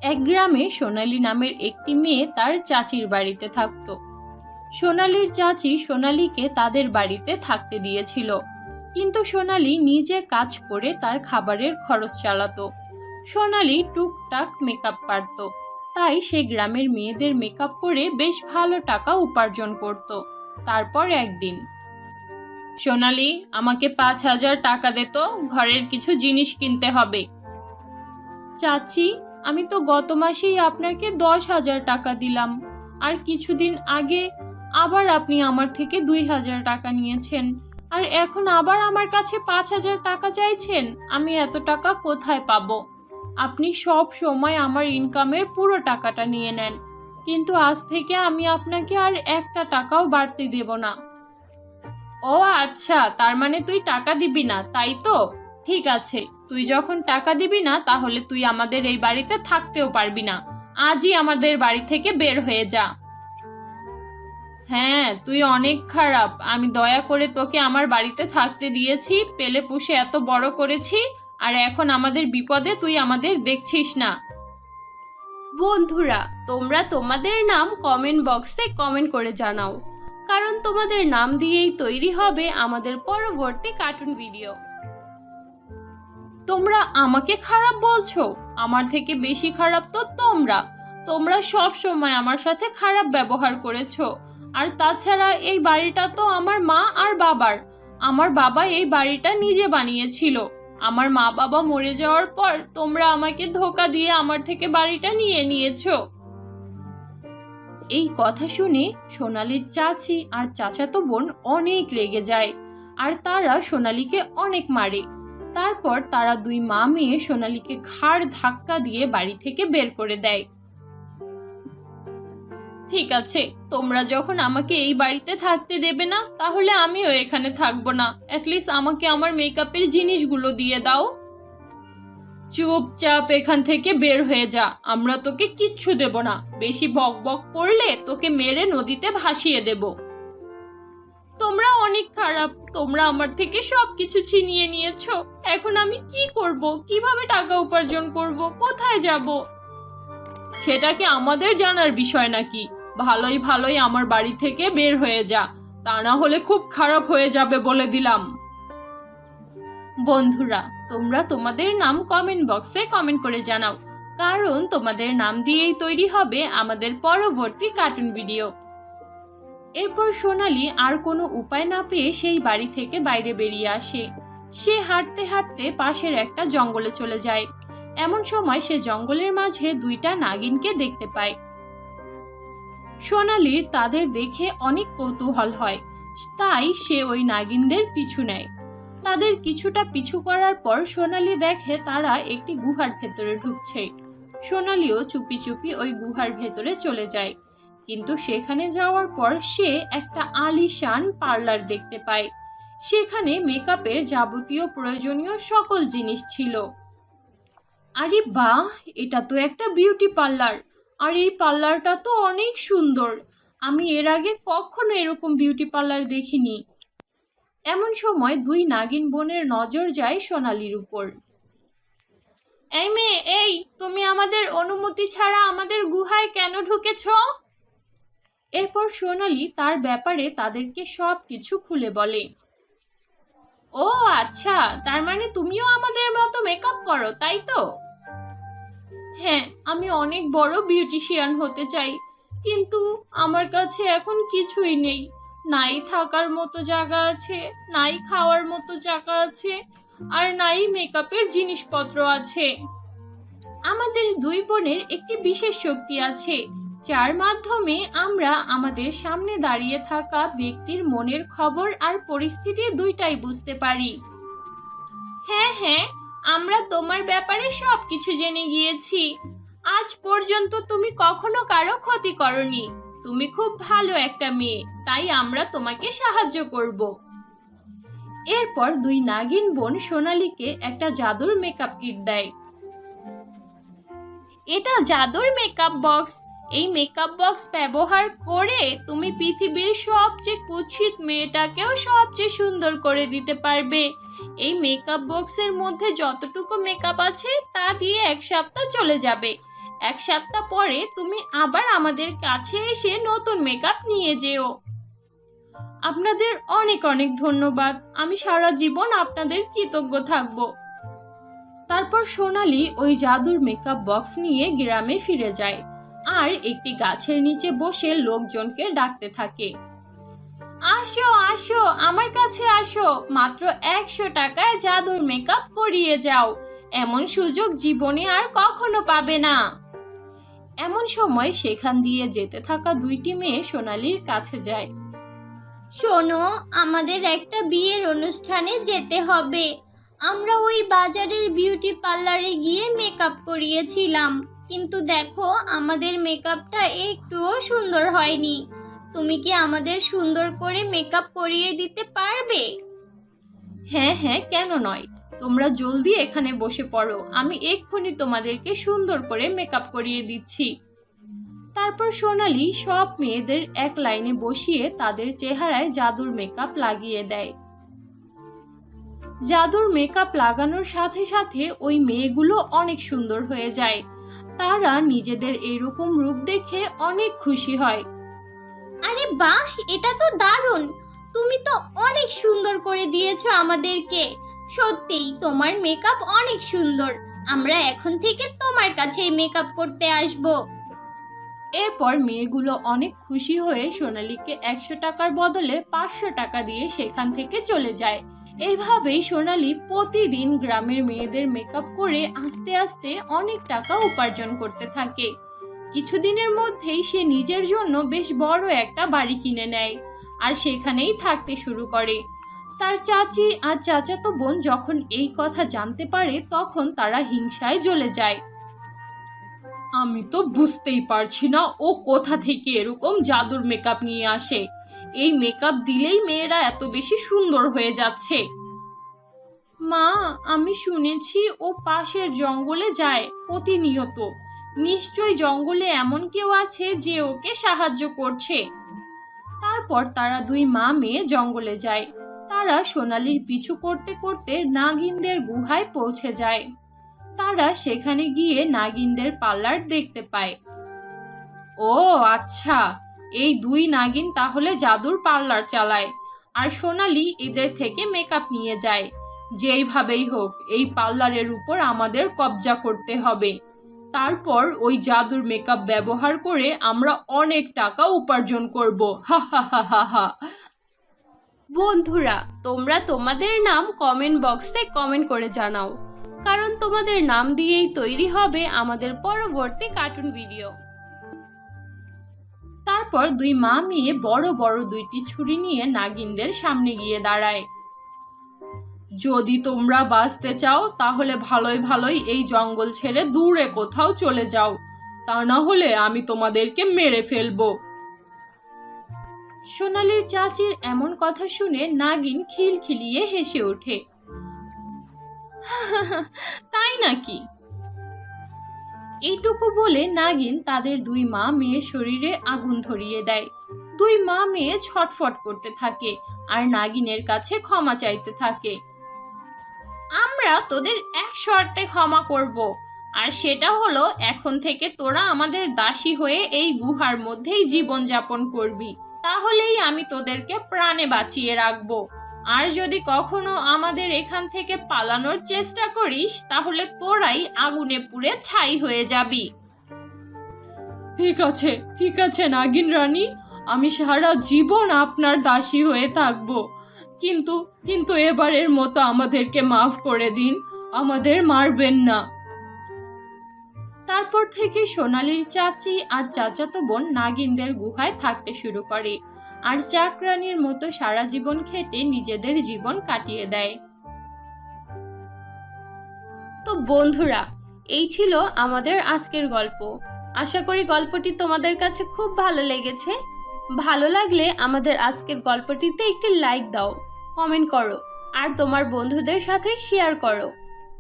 এক গ্রামে সোনালী নামের একটি মেয়ে তার চাচির বাড়িতে থাকত। সোনালীর চাচি সোনালীকে তাদের বাড়িতে থাকতে দিয়েছিল, কিন্তু সোনালী নিজে কাজ করে তার খাবারের খরচ চালাতো। সোনালী টুকটাক মেকআপ পারত, তাই সে গ্রামের মেয়েদের মেকআপ করে বেশ ভালো টাকা উপার্জন করত। তারপর একদিন, সোনালী, আমাকে 5,000 টাকা দে তো, ঘরের কিছু জিনিস কিনতে হবে। চাচি, আমি তো গত মাসেই আপনাকে 10,000 টাকা দিলাম, আর কিছুদিন আগে আবার আপনি আমার থেকে 2,000 টাকা নিয়েছেন, আর এখন আবার আমার কাছে 5,000 টাকা চাইছেন। আমি এত টাকা কোথায় পাবো? আপনি সব সময় আমার ইনকামের পুরো টাকাটা নিয়ে নেন, কিন্তু আজ থেকে আমি আপনাকে আর একটা টাকাও বাড়তে দেব না। ও আচ্ছা, তার মানে তুই টাকা দিবি না, তাই তো? ঠিক আছে, তুই যখন টাকা দিবি না, তাহলে তুই আমাদের এই বাড়িতে থাকতেও পারবি না। আজই আমাদের বাড়ি থেকে বের হয়ে যা। হ্যাঁ, তুই অনেক খারাপ। আমি দয়া করে তোকে আমার বাড়িতে থাকতে দিয়েছি, পেলে পুষে এত বড় করেছি, আর এখন আমাদের বিপদে তুই আমাদের দেখছিস না। বন্ধুরা, তোমরা তোমাদের নাম কমেন্ট বক্সে কমেন্ট করে জানাও, কারণ তোমাদের নাম দিয়েই তৈরি হবে আমাদের পরবর্তী কার্টুন ভিডিও। তোমরা আমাকে খারাপ বলছো? আমার থেকে বেশি খারাপ তো তোমরা। তোমরা সব সময় আমার সাথে খারাপ ব্যবহার করেছো। আর তাছাড়া এই বাড়িটা তো আমার মা আর বাবার। আমার বাবা এই বাড়িটা নিজে বানিয়েছিল। আমার মা বাবা মরে যাওয়ার পর তোমরা আমাকে ধোঁকা দিয়ে আমার থেকে বাড়িটা নিয়ে নিয়েছো। এই কথা শুনে সোনালীর চাচি আর চাচাতো বোন অনেক রেগে যায়, আর তারা সোনালীকে অনেক মারে। তারপর তারা দুই মা মেয়ে সোনালীকে ঘাড় ধাক্কা দিয়ে বাড়ি থেকে বের করে দেয়। ঠিক আছে, তোমরা যখন আমাকে এই বাড়িতে থাকতে দেবে না, তাহলে আমিও এখানে থাকবো না। অ্যাটলিস্ট আমাকে আমার মেকআপের জিনিসগুলো দিয়ে দাও। চুপচাপ এখান থেকে বের হয়ে যা, আমরা তোকে কিচ্ছু দেব না। বেশি বক বক করলে তোকে মেরে নদীতে ভাসিয়ে দেব। তোমরা অনেক খারাপ, তোমরা আমার থেকে সবকিছু ছিনিয়ে নিয়েছো। এখন আমি কি করব? কিভাবে টাকা উপার্জন করব? কোথায় যাব? সেটা কি আমাদের জানার বিষয় নাকি? ভালোই ভালোই আমার বাড়ি থেকে বের হয়ে যা, তা না হলে খুব খারাপ হয়ে যাবে বলে দিলাম। বন্ধুরা, তোমরা তোমাদের নাম কমেন্ট বক্সে কমেন্ট করে জানাও, কারণ তোমাদের নাম দিয়েই তৈরি হবে আমাদের পরবর্তী কার্টুন ভিডিও। এরপর সোনালী আর কোনো উপায় না পেয়ে সেই বাড়ি থেকে বাইরে বেরিয়ে আসে। সে হাঁটতে হাঁটতে পাশের একটা জঙ্গলে চলে যায়। এমন সময় সে জঙ্গলের মাঝে দুইটা নাগিনকে দেখতে পায়। সোনালীর তাদের দেখে অনেক কৌতূহল হয়, তাই সে ওই নাগিনদের পিছু নেয়। তাদের কিছুটা পিছু করার পর সোনালী দেখে তারা একটি গুহার ভেতরে ঢুকছে। সোনালীও চুপি চুপি ওই গুহার ভেতরে চলে যায়, কিন্তু সেখানে যাওয়ার পর সে একটা আলিশান পার্লার দেখতে পায়। সেখানে মেকআপের যাবতীয় প্রয়োজনীয় সকল জিনিস ছিল। আরে বাহ, এটা তো একটা বিউটি পার্লার, আর এই পার্লারটা তো অনেক সুন্দর। আমি এর আগে কখনো এরকম বিউটি পার্লার দেখিনি। এমন সময় দুই নাগিন বোনের নজর যায় সোনালীর উপর। এই মেয়ে, এই তুমি আমাদের অনুমতি ছাড়া আমাদের গুহায় কেন ঢুকেছো? এরপর সোনালী তার ব্যাপারে তাদেরকে সবকিছু খুলে বলে। ও আচ্ছা, তার মানে তুমিও আমাদের মতো মেকআপ করো, তাই তো? হ্যাঁ, আমি অনেক বড় বিউটিশিয়ান হতে চাই, কিন্তু আমার কাছে এখন কিছুই নেই। নাই থাকার মতো জায়গা আছে, নাই খাওয়ার মতো জায়গা আছে, আর নাই মেকআপের জিনিসপত্র আছে। আমাদের দুই বোনের একটি বিশেষ শক্তি আছে, যার মাধ্যমে আমরা আমাদের সামনে দাঁড়িয়ে থাকা ব্যক্তির মনের খবর আর পরিস্থিতি দুইটাই বুঝতে পারি। হ্যাঁ হ্যাঁ, আমরা তোমার ব্যাপারে সবকিছু জেনে গিয়েছি। আজ পর্যন্ত তুমি কখনো কারো ক্ষতি করনি। তুমি খুব ভালো একটা মেয়ে, তাই আমরা তোমাকে সাহায্য করব। এরপর দুই নাগিন বোন সোনালীকে একটা জাদুর মেকআপ কিট দেয়। এটা জাদুর মেকআপ বক্স। এই মেকআপ বক্স ব্যবহার করে তুমি পৃথিবীর সবচেয়ে কুৎসিত মেয়েটাকেও সবচেয়ে সুন্দর করে দিতে পারবে। এই মেকআপ বক্সের মধ্যে যতটুকু মেকআপ আছে তা দিয়ে 1 সপ্তাহ চলে যাবে। 1 সপ্তাহ পরে তুমি আবার আমাদের কাছে এসে নতুন মেকআপ নিয়ে যেও। আপনাদের অনেক অনেক ধন্যবাদ, আমি সারা জীবন আপনাদের কৃতজ্ঞ থাকব। তারপর সোনালি ওই জাদুর মেকআপ বক্স নিয়ে গ্রামে ফিরে যায় আর একটি গাছের নিচে বসে লোকজনকে ডাকতে থাকে। আসো আসো, আমার কাছে আসো, মাত্র 100 টাকায় জাদুর মেকআপ করিয়ে যাও, এমন সুযোগ জীবনে আর কখনো পাবে না। এমন সময় সেখান দিয়ে যেতে থাকা 2টি মেয়ে সোনালির কাছে যায়। শোনো, আমাদের একটা বিয়ের অনুষ্ঠানে যেতে হবে। আমরা ওই বাজারের বিউটি পার্লারে গিয়ে মেকআপ করিয়েছিলাম, কিন্তু দেখো আমাদের মেকআপটা একটুও সুন্দর হয়নি। তুমি কি আমাদের সুন্দর করে মেকআপ করিয়ে দিতে পারবে? হ্যাঁ হ্যাঁ, কেন নয়, তোমরা জলদি এখানে বসে পড়ো, আমি এক্ষুনি তোমাদেরকে সুন্দর করে মেকআপ করিয়ে দিচ্ছি। তারপর সোনালি সব মেয়েদের এক লাইনে বসিয়ে তাদের চেহারায় জাদুর মেকআপ লাগিয়ে দেয়। জাদুর মেকআপ লাগানোর সাথে সাথে ওই মেয়েগুলো অনেক সুন্দর হয়ে যায়। তারা নিজেদের এরকম রূপ দেখে অনেক খুশি হয়। আরে বাহ, এটা তো দারুণ! তুমি তো অনেক সুন্দর করে দিয়েছো আমাদেরকে। সত্যিই তোমার মেকআপ অনেক সুন্দর। আমরা এখন থেকে তোমার কাছে মেকআপ করতে আসবো। এরপর মেয়েগুলো অনেক খুশি হয়ে সোনালীকে 100 টাকার বদলে 500 টাকা দিয়ে সেখান থেকে চলে যায়। এইভাবেই সোনালী প্রতিদিন গ্রামের মেয়েদের মেকআপ করে আস্তে আস্তে অনেক টাকা উপার্জন করতে থাকে। কিছুদিনের মধ্যেই সে নিজের জন্য বেশ বড় একটা বাড়ি কিনে নেয় আর সেখানেই থাকতে শুরু করে। তার চাচি আর চাচাতো বোন যখন এই কথা জানতে পারে তখন তারা হিংসায় জ্বলে যায়। আমি তো বুঝতেই পারছি না ও কোথা থেকে এরকম জাদুর মেকআপ নিয়ে আসে। এই মেকআপ দিলেই মেয়েরা এত বেশি সুন্দর হয়ে যাচ্ছে। মা, আমি শুনেছি ও পাশের জঙ্গলে যায় প্রতিনিয়ত। নিশ্চয়ই জঙ্গলে এমন কেউ আছে যে ওকে সাহায্য করছে। তারপর তারা 2 মা মেয়ে জঙ্গলে যায়। তারা সোনালীর পিছু করতে করতে নাগিনদের গুহায় পৌঁছে যায়। তারা সেখানে গিয়ে নাগিনদের পার্লার দেখতে পায়। ও আচ্ছা, এই 2 নাগিন তাহলে জাদুর পার্লার চালায় আর সোনালী এদের থেকে মেকআপ নিয়ে যায়। যেইভাবেই হোক এই পার্লারের উপর আমাদের কবজা করতে হবে। তারপর ওই জাদুর মেকআপ ব্যবহার করে আমরা অনেক টাকা উপার্জন করব। হা হা হা হা হা। বন্ধুরা, তোমরা তোমাদের নাম কমেন্ট বক্সে কমেন্ট করে জানাও, কারণ তোমাদের নাম দিয়েই তৈরি হবে আমাদের পরবর্তী কার্টুন ভিডিও। তারপর 2 মা মেয়ে বড় বড় 2টি ছুরি নিয়ে নাগিনদের সামনে গিয়ে দাঁড়ায়। যদি তোমরা বাঁচতে চাও তাহলে ভালোই ভালোই এই জঙ্গল ছেড়ে দূরে কোথাও চলে যাও, তা না হলে আমি তোমাদেরকে মেরে ফেলবো। সোনালীর চাচির এমন কথা শুনে নাগিন খিলখিলিয়ে হেসে ওঠে। তাই নাকি? এইটুকু বলে নাগিন তাদের 2 মা মেয়ে শরীরে আগুন ধরিয়ে দেয়। 2 মা মেয়ে ছটফট করতে থাকে আর নাগিনের কাছে ক্ষমা চাইতে থাকে। আমরা তোদের এক শর্তে ক্ষমা করব, আর সেটা হলো এখন থেকে তোরা আমাদের দাসী হয়ে এই গুহার মধ্যেই জীবন যাপন করবি, তাহলেই আমি তোদেরকে প্রাণে বাঁচিয়ে রাখবো। আর যদি কখনো আমাদের এখান থেকে পালানোর চেষ্টা করিস তাহলে তোরাই আগুনে পুড়ে ছাই হয়ে যাবি। ঠিক আছে নাগিন রানী, আমি সারা জীবন আপনার দাসী হয়ে থাকবো, কিন্তু এবারের মতো আমাদেরকে মাফ করে দিন, আমাদের মারবেন না। তারপর থেকে সোনালীর চাচি আর চাচাতো বোন নাগিনদের গুহায় থাকতে শুরু করে আর চাকরানির মতো সারা জীবন খেটে নিজেদের জীবন কাটিয়ে দেয়। তো বন্ধুরা, এই ছিল আমাদের আজকের গল্প। আশা করি গল্পটি তোমাদের কাছে খুব ভালো লেগেছে। ভালো লাগলে আমাদের আজকের গল্পটিতে একটি লাইক দাও, কমেন্ট করো আর তোমার বন্ধুদের সাথে শেয়ার করো।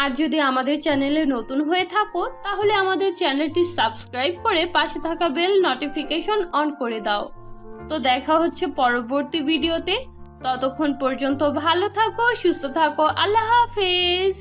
আর যদি আমাদের চ্যানেলে নতুন হয়ে থাকো তাহলে আমাদের চ্যানেলটি সাবস্ক্রাইব করে পাশে থাকা বেল নোটিফিকেশন অন করে দাও। তো দেখা হচ্ছে পরবর্তী ভিডিওতে। ততক্ষণ পর্যন্ত ভালো থাকো, সুস্থ থাকো। আল্লাহ হাফেজ।